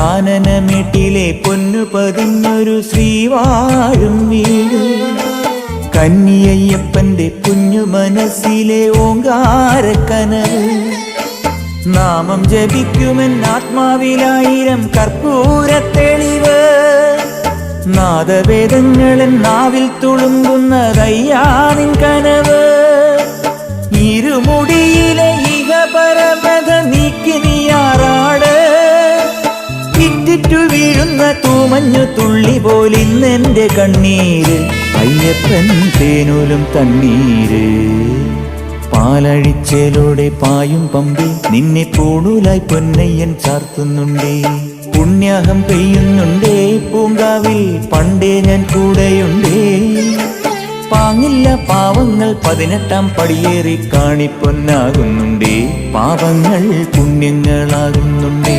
കാനനമേട്ടിലെ പൊന്നു പതിഞ്ഞൊരു ശ്രീവാഴും വീട്, കന്നിയയ്യപ്പന്റെ കുഞ്ഞു മനസ്സിലെ ഓങ്കാരക്കനവ്. നാമം ജപിക്കുമെൻ ആത്മാവിലായിരം കർപ്പൂരത്തെളിവ്, നാദവേദങ്ങളൻ നാവിൽ തുളുമ്പുന്നതയ്യാനിൻ കനവ്. ഇരുമുടിയിലെ ഇഹപരമത നീക്കി നീയാറാട്, ഇറ്റിറ്റു വീഴുന്ന തൂമഞ്ഞു തുള്ളി പോലിന്നെന്റെ കണ്ണീര്, അയ്യപ്പൻ തേനൂലും തണ്ണീര്. പാലഴിച്ചേലോടെ പായും പമ്പി നിന്നെ പൂണൂലായി പൊന്നയ്യൻ ചാർത്തുന്നുണ്ടേ. പുണ്യാഹം പെയ്യുന്നുണ്ടേ പൂങ്കാവിൽ പണ്ടേ ഞാൻ കൂടെയുണ്ടേ. പാങ്ങില്ല പാവങ്ങൾ 18-ാം പടിയേറി കാണിപ്പൊന്നാകുന്നുണ്ടേ, പാപങ്ങൾ പുണ്യങ്ങളാകുന്നുണ്ടേ.